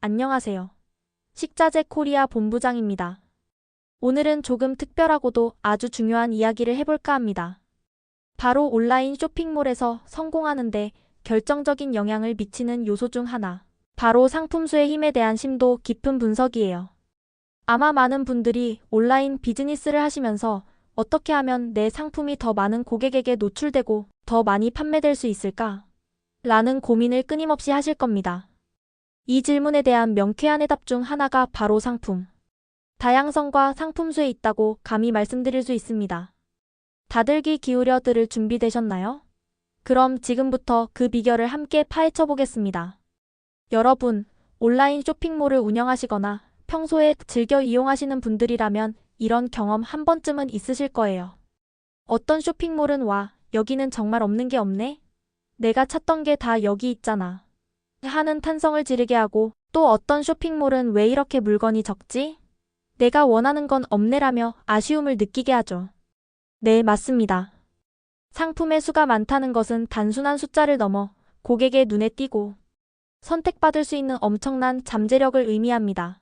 안녕하세요. 식자재 코리아 본부장입니다. 오늘은 조금 특별하고도 아주 중요한 이야기를 해볼까 합니다. 바로 온라인 쇼핑몰에서 성공하는데 결정적인 영향을 미치는 요소 중 하나. 바로 상품수의 힘에 대한 심도 깊은 분석이에요. 아마 많은 분들이 온라인 비즈니스를 하시면서 어떻게 하면 내 상품이 더 많은 고객에게 노출되고 더 많이 판매될 수 있을까? 라는 고민을 끊임없이 하실 겁니다. 이 질문에 대한 명쾌한 해답 중 하나가 바로 상품. 다양성과 상품수에 있다고 감히 말씀드릴 수 있습니다. 다들 귀 기울여 들을 준비되셨나요? 그럼 지금부터 그 비결을 함께 파헤쳐 보겠습니다. 여러분, 온라인 쇼핑몰을 운영하시거나 평소에 즐겨 이용하시는 분들이라면 이런 경험 한 번쯤은 있으실 거예요. 어떤 쇼핑몰은 와, 여기는 정말 없는 게 없네? 내가 찾던 게 다 여기 있잖아. 하는 탄성을 지르게 하고, 또 어떤 쇼핑몰은 왜 이렇게 물건이 적지? 내가 원하는 건 없네라며 아쉬움을 느끼게 하죠. 네, 맞습니다. 상품의 수가 많다는 것은 단순한 숫자를 넘어 고객의 눈에 띄고 선택받을 수 있는 엄청난 잠재력을 의미합니다.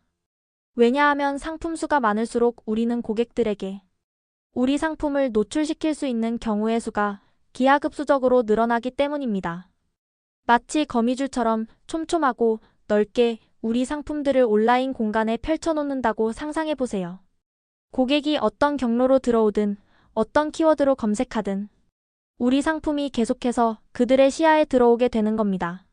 왜냐하면 상품 수가 많을수록 우리는 고객들에게 우리 상품을 노출시킬 수 있는 경우의 수가 기하급수적으로 늘어나기 때문입니다. 마치 거미줄처럼 촘촘하고 넓게 우리 상품들을 온라인 공간에 펼쳐놓는다고 상상해보세요. 고객이 어떤 경로로 들어오든 어떤 키워드로 검색하든 우리 상품이 계속해서 그들의 시야에 들어오게 되는 겁니다.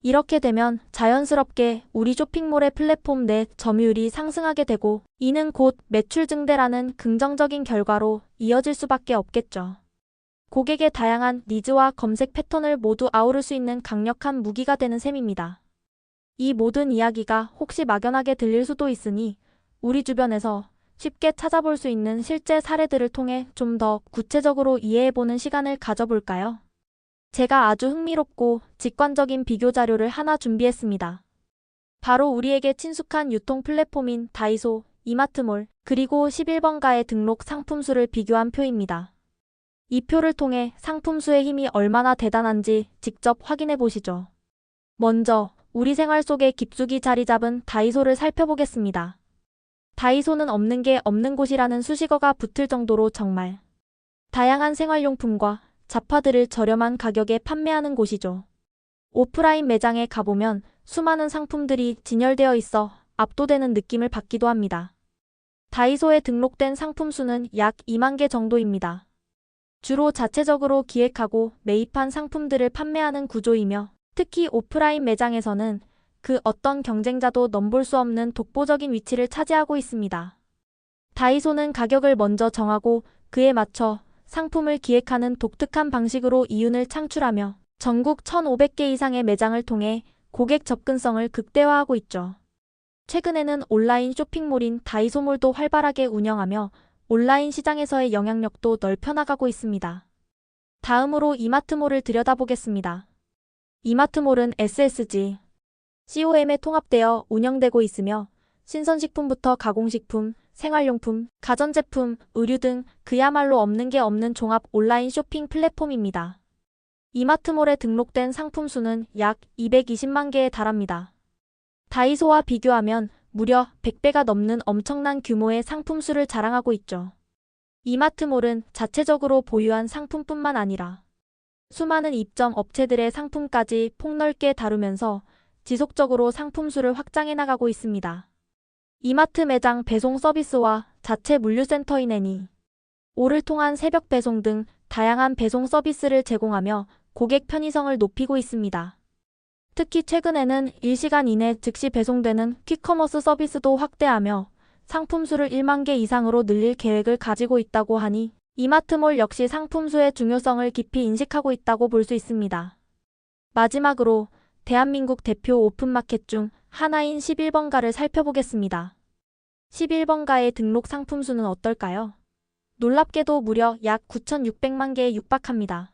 이렇게 되면 자연스럽게 우리 쇼핑몰의 플랫폼 내 점유율이 상승하게 되고 이는 곧 매출 증대라는 긍정적인 결과로 이어질 수밖에 없겠죠. 고객의 다양한 니즈와 검색 패턴을 모두 아우를 수 있는 강력한 무기가 되는 셈입니다. 이 모든 이야기가 혹시 막연하게 들릴 수도 있으니 우리 주변에서 쉽게 찾아볼 수 있는 실제 사례들을 통해 좀 더 구체적으로 이해해보는 시간을 가져볼까요? 제가 아주 흥미롭고 직관적인 비교 자료를 하나 준비했습니다. 바로 우리에게 친숙한 유통 플랫폼인 다이소, 이마트몰, 그리고 11번가의 등록 상품 수를 비교한 표입니다. 이 표를 통해 상품 수의 힘이 얼마나 대단한지 직접 확인해 보시죠. 먼저 우리 생활 속에 깊숙이 자리 잡은 다이소를 살펴보겠습니다. 다이소는 없는 게 없는 곳이라는 수식어가 붙을 정도로 정말 다양한 생활용품과 잡화들을 저렴한 가격에 판매하는 곳이죠. 오프라인 매장에 가보면 수많은 상품들이 진열되어 있어 압도되는 느낌을 받기도 합니다. 다이소에 등록된 상품 수는 약 2만 개 정도입니다. 주로 자체적으로 기획하고 매입한 상품들을 판매하는 구조이며 특히 오프라인 매장에서는 그 어떤 경쟁자도 넘볼 수 없는 독보적인 위치를 차지하고 있습니다. 다이소는 가격을 먼저 정하고 그에 맞춰 상품을 기획하는 독특한 방식으로 이윤을 창출하며 전국 1,500개 이상의 매장을 통해 고객 접근성을 극대화하고 있죠. 최근에는 온라인 쇼핑몰인 다이소몰도 활발하게 운영하며 온라인 시장에서의 영향력도 넓혀나가고 있습니다. 다음으로 이마트몰을 들여다보겠습니다. 이마트몰은 SSG, COM에 통합되어 운영되고 있으며 신선식품부터 가공식품, 생활용품, 가전제품, 의류 등 그야말로 없는 게 없는 종합 온라인 쇼핑 플랫폼입니다. 이마트몰에 등록된 상품 수는 약 220만 개에 달합니다. 다이소와 비교하면 무려 100배가 넘는 엄청난 규모의 상품 수를 자랑하고 있죠. 이마트몰은 자체적으로 보유한 상품뿐만 아니라 수많은 입점 업체들의 상품까지 폭넓게 다루면서 지속적으로 상품 수를 확장해 나가고 있습니다. 이마트 매장 배송 서비스와 자체 물류센터인 애니, 오를 통한 새벽 배송 등 다양한 배송 서비스를 제공하며 고객 편의성을 높이고 있습니다. 특히 최근에는 1시간 이내 즉시 배송되는 퀵커머스 서비스도 확대하며 상품 수를 1만 개 이상으로 늘릴 계획을 가지고 있다고 하니 이마트몰 역시 상품 수의 중요성을 깊이 인식하고 있다고 볼 수 있습니다. 마지막으로 대한민국 대표 오픈마켓 중 하나인 11번가를 살펴보겠습니다. 11번가의 등록 상품 수는 어떨까요? 놀랍게도 무려 약 9,600만 개에 육박합니다.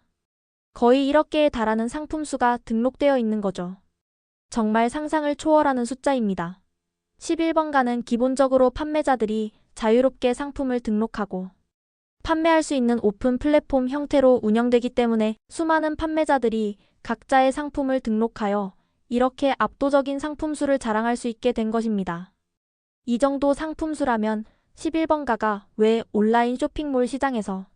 거의 1억 개에 달하는 상품 수가 등록되어 있는 거죠. 정말 상상을 초월하는 숫자입니다. 11번가는 기본적으로 판매자들이 자유롭게 상품을 등록하고 판매할 수 있는 오픈 플랫폼 형태로 운영되기 때문에 수많은 판매자들이 각자의 상품을 등록하여 이렇게 압도적인 상품수를 자랑할 수 있게 된 것입니다. 이 정도 상품수라면 11번가가 왜 온라인 쇼핑몰 시장에서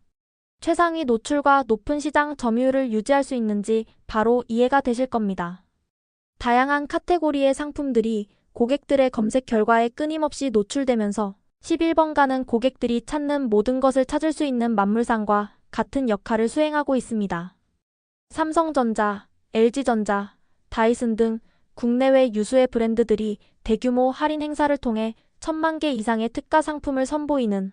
최상위 노출과 높은 시장 점유율을 유지할 수 있는지 바로 이해가 되실 겁니다. 다양한 카테고리의 상품들이 고객들의 검색 결과에 끊임없이 노출되면서 11번가는 고객들이 찾는 모든 것을 찾을 수 있는 만물상과 같은 역할을 수행하고 있습니다. 삼성전자, LG전자, 다이슨 등 국내외 유수의 브랜드들이 대규모 할인 행사를 통해 1000만 개 이상의 특가 상품을 선보이는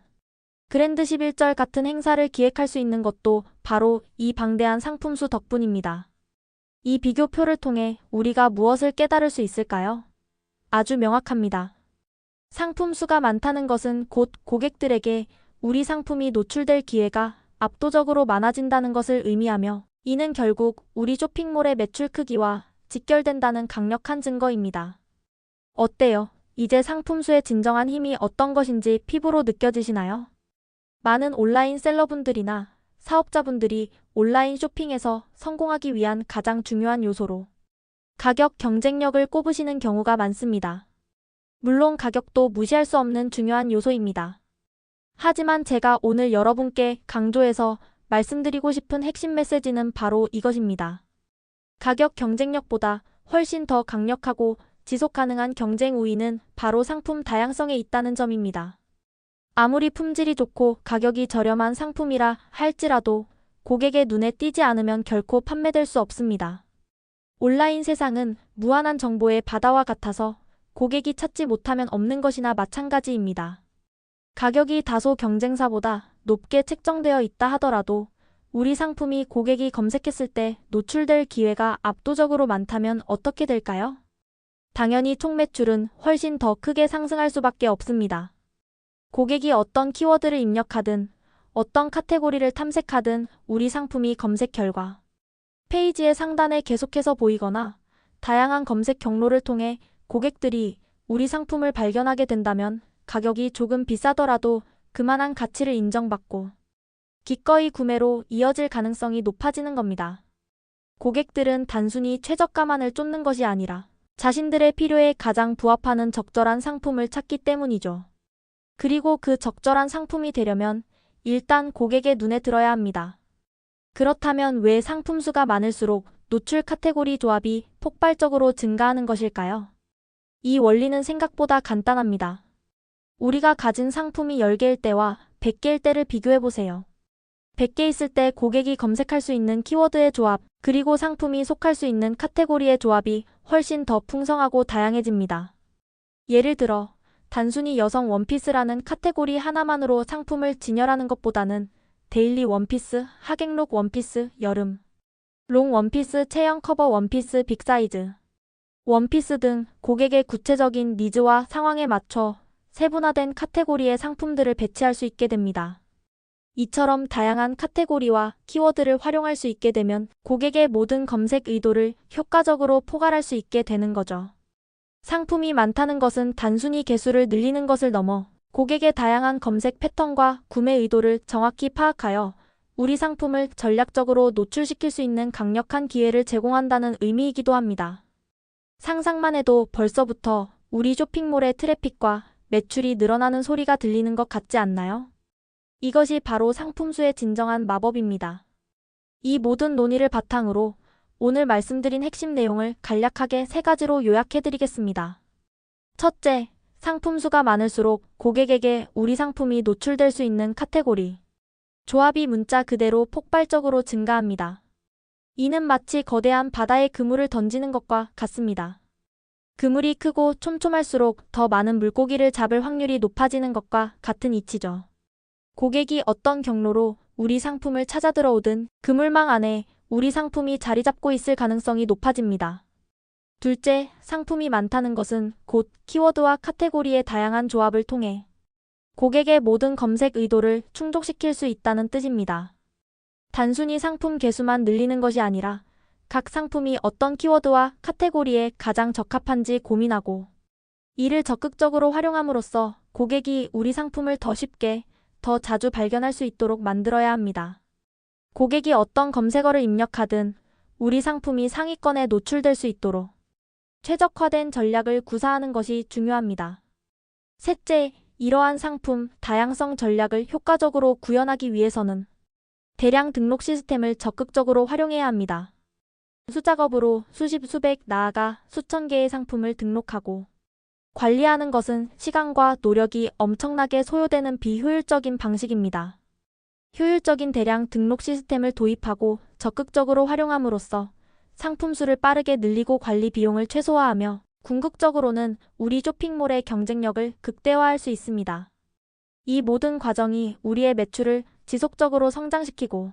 그랜드 11절 같은 행사를 기획할 수 있는 것도 바로 이 방대한 상품수 덕분입니다. 이 비교표를 통해 우리가 무엇을 깨달을 수 있을까요? 아주 명확합니다. 상품수가 많다는 것은 곧 고객들에게 우리 상품이 노출될 기회가 압도적으로 많아진다는 것을 의미하며 이는 결국 우리 쇼핑몰의 매출 크기와 직결된다는 강력한 증거입니다. 어때요? 이제 상품수의 진정한 힘이 어떤 것인지 피부로 느껴지시나요? 많은 온라인 셀러분들이나 사업자분들이 온라인 쇼핑에서 성공하기 위한 가장 중요한 요소로 가격 경쟁력을 꼽으시는 경우가 많습니다. 물론 가격도 무시할 수 없는 중요한 요소입니다. 하지만 제가 오늘 여러분께 강조해서 말씀드리고 싶은 핵심 메시지는 바로 이것입니다. 가격 경쟁력보다 훨씬 더 강력하고 지속 가능한 경쟁 우위는 바로 상품 다양성에 있다는 점입니다. 아무리 품질이 좋고 가격이 저렴한 상품이라 할지라도 고객의 눈에 띄지 않으면 결코 판매될 수 없습니다. 온라인 세상은 무한한 정보의 바다와 같아서 고객이 찾지 못하면 없는 것이나 마찬가지입니다. 가격이 다소 경쟁사보다 높게 책정되어 있다 하더라도 우리 상품이 고객이 검색했을 때 노출될 기회가 압도적으로 많다면 어떻게 될까요? 당연히 총 매출은 훨씬 더 크게 상승할 수밖에 없습니다. 고객이 어떤 키워드를 입력하든 어떤 카테고리를 탐색하든 우리 상품이 검색 결과 페이지의 상단에 계속해서 보이거나 다양한 검색 경로를 통해 고객들이 우리 상품을 발견하게 된다면 가격이 조금 비싸더라도 그만한 가치를 인정받고 기꺼이 구매로 이어질 가능성이 높아지는 겁니다. 고객들은 단순히 최저가만을 쫓는 것이 아니라 자신들의 필요에 가장 부합하는 적절한 상품을 찾기 때문이죠. 그리고 그 적절한 상품이 되려면 일단 고객의 눈에 들어야 합니다. 그렇다면 왜 상품수가 많을수록 노출 카테고리 조합이 폭발적으로 증가하는 것일까요? 이 원리는 생각보다 간단합니다. 우리가 가진 상품이 10개일 때와 100개일 때를 비교해보세요. 100개 있을 때 고객이 검색할 수 있는 키워드의 조합, 그리고 상품이 속할 수 있는 카테고리의 조합이 훨씬 더 풍성하고 다양해집니다. 예를 들어 단순히 여성 원피스라는 카테고리 하나만으로 상품을 진열하는 것보다는 데일리 원피스, 하객룩 원피스, 여름 롱 원피스, 체형 커버 원피스, 빅사이즈 원피스 등 고객의 구체적인 니즈와 상황에 맞춰 세분화된 카테고리의 상품들을 배치할 수 있게 됩니다. 이처럼 다양한 카테고리와 키워드를 활용할 수 있게 되면 고객의 모든 검색 의도를 효과적으로 포괄할 수 있게 되는 거죠. 상품이 많다는 것은 단순히 개수를 늘리는 것을 넘어 고객의 다양한 검색 패턴과 구매 의도를 정확히 파악하여 우리 상품을 전략적으로 노출시킬 수 있는 강력한 기회를 제공한다는 의미이기도 합니다. 상상만 해도 벌써부터 우리 쇼핑몰의 트래픽과 매출이 늘어나는 소리가 들리는 것 같지 않나요? 이것이 바로 상품수의 진정한 마법입니다. 이 모든 논의를 바탕으로 오늘 말씀드린 핵심 내용을 간략하게 3가지로 요약해드리겠습니다. 첫째, 상품수가 많을수록 고객에게 우리 상품이 노출될 수 있는 카테고리 조합이 문자 그대로 폭발적으로 증가합니다. 이는 마치 거대한 바다에 그물을 던지는 것과 같습니다. 그물이 크고 촘촘할수록 더 많은 물고기를 잡을 확률이 높아지는 것과 같은 이치죠. 고객이 어떤 경로로 우리 상품을 찾아 들어오든 그물망 안에 우리 상품이 자리 잡고 있을 가능성이 높아집니다. 둘째, 상품이 많다는 것은 곧 키워드와 카테고리의 다양한 조합을 통해 고객의 모든 검색 의도를 충족시킬 수 있다는 뜻입니다. 단순히 상품 개수만 늘리는 것이 아니라 각 상품이 어떤 키워드와 카테고리에 가장 적합한지 고민하고 이를 적극적으로 활용함으로써 고객이 우리 상품을 더 쉽게, 더 자주 발견할 수 있도록 만들어야 합니다. 고객이 어떤 검색어를 입력하든 우리 상품이 상위권에 노출될 수 있도록 최적화된 전략을 구사하는 것이 중요합니다. 셋째, 이러한 상품 다양성 전략을 효과적으로 구현하기 위해서는 대량 등록 시스템을 적극적으로 활용해야 합니다. 수작업으로 수십, 수백, 나아가 수천 개의 상품을 등록하고 관리하는 것은 시간과 노력이 엄청나게 소요되는 비효율적인 방식입니다. 효율적인 대량 등록 시스템을 도입하고 적극적으로 활용함으로써 상품 수를 빠르게 늘리고 관리 비용을 최소화하며 궁극적으로는 우리 쇼핑몰의 경쟁력을 극대화할 수 있습니다. 이 모든 과정이 우리의 매출을 지속적으로 성장시키고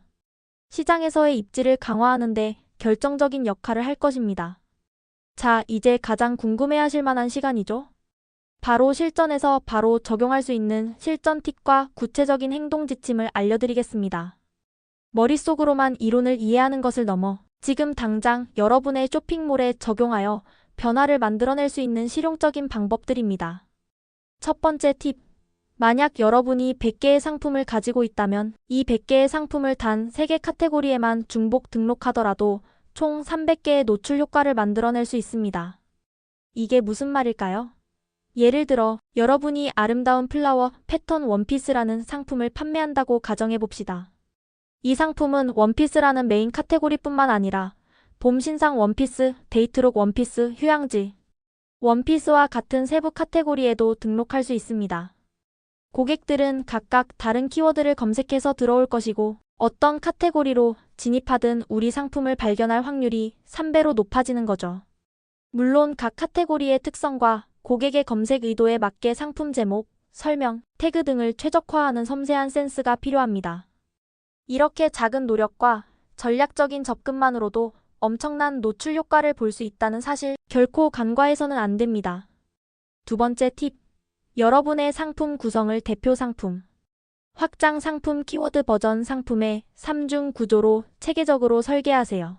시장에서의 입지를 강화하는 데 결정적인 역할을 할 것입니다. 자, 이제 가장 궁금해하실 만한 시간이죠? 바로 실전에서 바로 적용할 수 있는 실전 팁과 구체적인 행동 지침을 알려드리겠습니다. 머릿속으로만 이론을 이해하는 것을 넘어 지금 당장 여러분의 쇼핑몰에 적용하여 변화를 만들어낼 수 있는 실용적인 방법들입니다. 첫 번째 팁. 만약 여러분이 100개의 상품을 가지고 있다면 이 100개의 상품을 단 3개 카테고리에만 중복 등록하더라도 총 300개의 노출 효과를 만들어낼 수 있습니다. 이게 무슨 말일까요? 예를 들어 여러분이 아름다운 플라워 패턴 원피스라는 상품을 판매한다고 가정해봅시다. 이 상품은 원피스라는 메인 카테고리뿐만 아니라 봄 신상 원피스, 데이트룩 원피스, 휴양지 원피스와 같은 세부 카테고리에도 등록할 수 있습니다. 고객들은 각각 다른 키워드를 검색해서 들어올 것이고 어떤 카테고리로 진입하든 우리 상품을 발견할 확률이 3배로 높아지는 거죠. 물론 각 카테고리의 특성과 고객의 검색 의도에 맞게 상품 제목, 설명, 태그 등을 최적화하는 섬세한 센스가 필요합니다. 이렇게 작은 노력과 전략적인 접근만으로도 엄청난 노출 효과를 볼 수 있다는 사실 결코 간과해서는 안 됩니다. 두 번째 팁. 여러분의 상품 구성을 대표 상품, 확장 상품 키워드 버전 상품의 3중 구조로 체계적으로 설계하세요.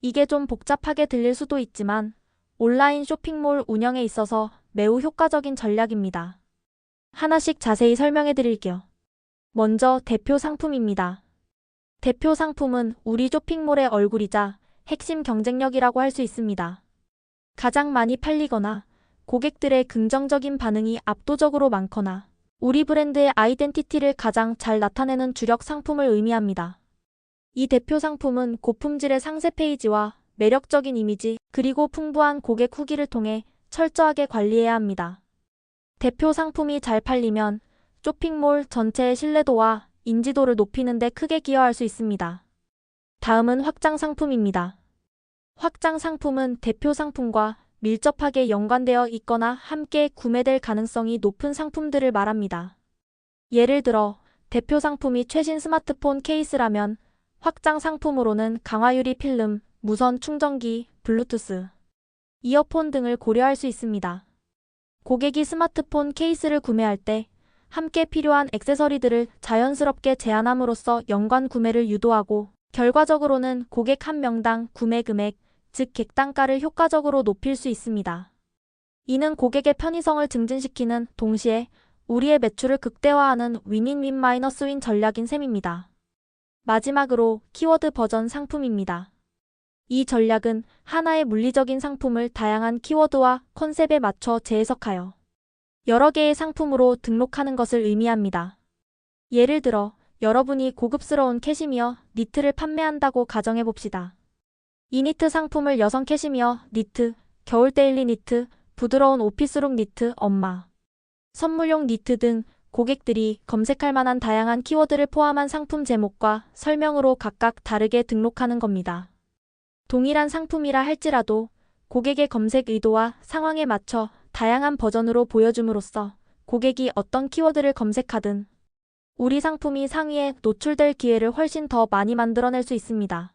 이게 좀 복잡하게 들릴 수도 있지만 온라인 쇼핑몰 운영에 있어서 매우 효과적인 전략입니다. 하나씩 자세히 설명해 드릴게요. 먼저 대표 상품입니다. 대표 상품은 우리 쇼핑몰의 얼굴이자 핵심 경쟁력이라고 할 수 있습니다. 가장 많이 팔리거나 고객들의 긍정적인 반응이 압도적으로 많거나 우리 브랜드의 아이덴티티를 가장 잘 나타내는 주력 상품을 의미합니다. 이 대표 상품은 고품질의 상세 페이지와 매력적인 이미지 그리고 풍부한 고객 후기를 통해 철저하게 관리해야 합니다. 대표 상품이 잘 팔리면 쇼핑몰 전체의 신뢰도와 인지도를 높이는 데 크게 기여할 수 있습니다. 다음은 확장 상품입니다. 확장 상품은 대표 상품과 밀접하게 연관되어 있거나 함께 구매될 가능성이 높은 상품들을 말합니다. 예를 들어 대표 상품이 최신 스마트폰 케이스라면 확장 상품으로는 강화 유리 필름, 무선 충전기, 블루투스, 이어폰 등을 고려할 수 있습니다. 고객이 스마트폰 케이스를 구매할 때 함께 필요한 액세서리들을 자연스럽게 제안함으로써 연관 구매를 유도하고 결과적으로는 고객 한 명당 구매 금액, 즉 객단가를 효과적으로 높일 수 있습니다. 이는 고객의 편의성을 증진시키는 동시에 우리의 매출을 극대화하는 윈윈윈 마이너스 윈 전략인 셈입니다. 마지막으로 키워드 버전 상품입니다. 이 전략은 하나의 물리적인 상품을 다양한 키워드와 컨셉에 맞춰 재해석하여 여러 개의 상품으로 등록하는 것을 의미합니다. 예를 들어 여러분이 고급스러운 캐시미어, 니트를 판매한다고 가정해봅시다. 이 니트 상품을 여성 캐시미어, 니트, 겨울 데일리 니트, 부드러운 오피스룩 니트, 엄마, 선물용 니트 등 고객들이 검색할 만한 다양한 키워드를 포함한 상품 제목과 설명으로 각각 다르게 등록하는 겁니다. 동일한 상품이라 할지라도 고객의 검색 의도와 상황에 맞춰 다양한 버전으로 보여줌으로써 고객이 어떤 키워드를 검색하든 우리 상품이 상위에 노출될 기회를 훨씬 더 많이 만들어낼 수 있습니다.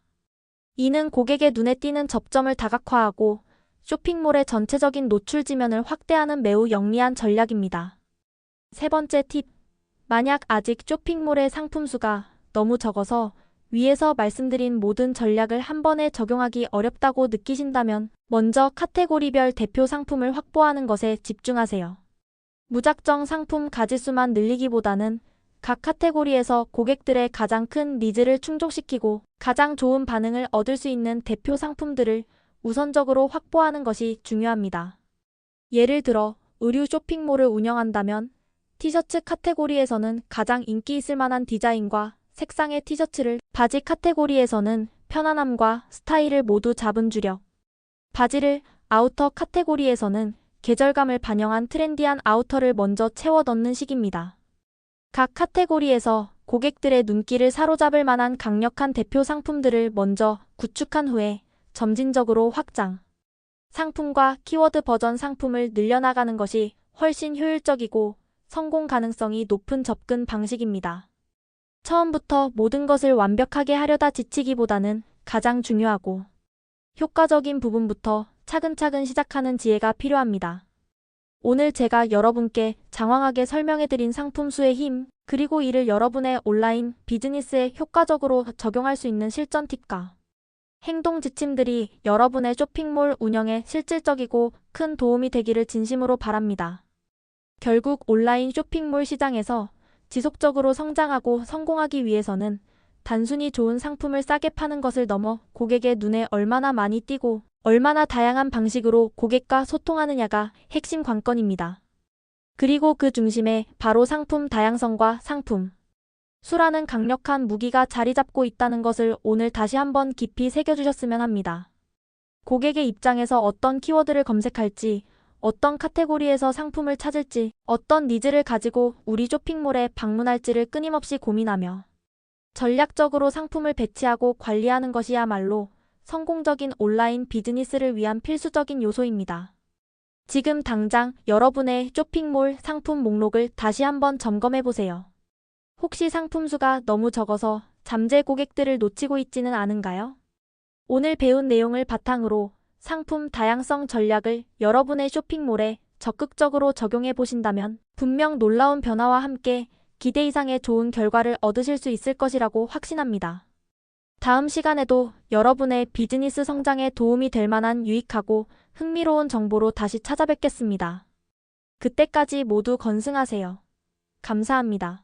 이는 고객의 눈에 띄는 접점을 다각화하고 쇼핑몰의 전체적인 노출 지면을 확대하는 매우 영리한 전략입니다. 세 번째 팁. 만약 아직 쇼핑몰의 상품 수가 너무 적어서 위에서 말씀드린 모든 전략을 한 번에 적용하기 어렵다고 느끼신다면 먼저 카테고리별 대표 상품을 확보하는 것에 집중하세요. 무작정 상품 가짓수만 늘리기보다는 각 카테고리에서 고객들의 가장 큰 니즈를 충족시키고 가장 좋은 반응을 얻을 수 있는 대표 상품들을 우선적으로 확보하는 것이 중요합니다. 예를 들어 의류 쇼핑몰을 운영한다면 티셔츠 카테고리에서는 가장 인기 있을 만한 디자인과 색상의 티셔츠를, 바지 카테고리에서는 편안함과 스타일을 모두 잡은 주력 바지를, 아우터 카테고리에서는 계절감을 반영한 트렌디한 아우터를 먼저 채워 넣는 식입니다. 각 카테고리에서 고객들의 눈길을 사로잡을 만한 강력한 대표 상품들을 먼저 구축한 후에 점진적으로 확장, 상품과 키워드 버전 상품을 늘려나가는 것이 훨씬 효율적이고 성공 가능성이 높은 접근 방식입니다. 처음부터 모든 것을 완벽하게 하려다 지치기보다는 가장 중요하고 효과적인 부분부터 차근차근 시작하는 지혜가 필요합니다. 오늘 제가 여러분께 장황하게 설명해드린 상품 수의 힘, 그리고 이를 여러분의 온라인 비즈니스에 효과적으로 적용할 수 있는 실전 팁과 행동 지침들이 여러분의 쇼핑몰 운영에 실질적이고 큰 도움이 되기를 진심으로 바랍니다. 결국 온라인 쇼핑몰 시장에서 지속적으로 성장하고 성공하기 위해서는 단순히 좋은 상품을 싸게 파는 것을 넘어 고객의 눈에 얼마나 많이 띄고 얼마나 다양한 방식으로 고객과 소통하느냐가 핵심 관건입니다. 그리고 그 중심에 바로 상품 다양성과 상품 수라는 강력한 무기가 자리 잡고 있다는 것을 오늘 다시 한번 깊이 새겨주셨으면 합니다. 고객의 입장에서 어떤 키워드를 검색할지, 어떤 카테고리에서 상품을 찾을지, 어떤 니즈를 가지고 우리 쇼핑몰에 방문할지를 끊임없이 고민하며 전략적으로 상품을 배치하고 관리하는 것이야말로 성공적인 온라인 비즈니스를 위한 필수적인 요소입니다. 지금 당장 여러분의 쇼핑몰 상품 목록을 다시 한번 점검해보세요. 혹시 상품 수가 너무 적어서 잠재 고객들을 놓치고 있지는 않은가요? 오늘 배운 내용을 바탕으로 상품 다양성 전략을 여러분의 쇼핑몰에 적극적으로 적용해 보신다면 분명 놀라운 변화와 함께 기대 이상의 좋은 결과를 얻으실 수 있을 것이라고 확신합니다. 다음 시간에도 여러분의 비즈니스 성장에 도움이 될 만한 유익하고 흥미로운 정보로 다시 찾아뵙겠습니다. 그때까지 모두 건승하세요. 감사합니다.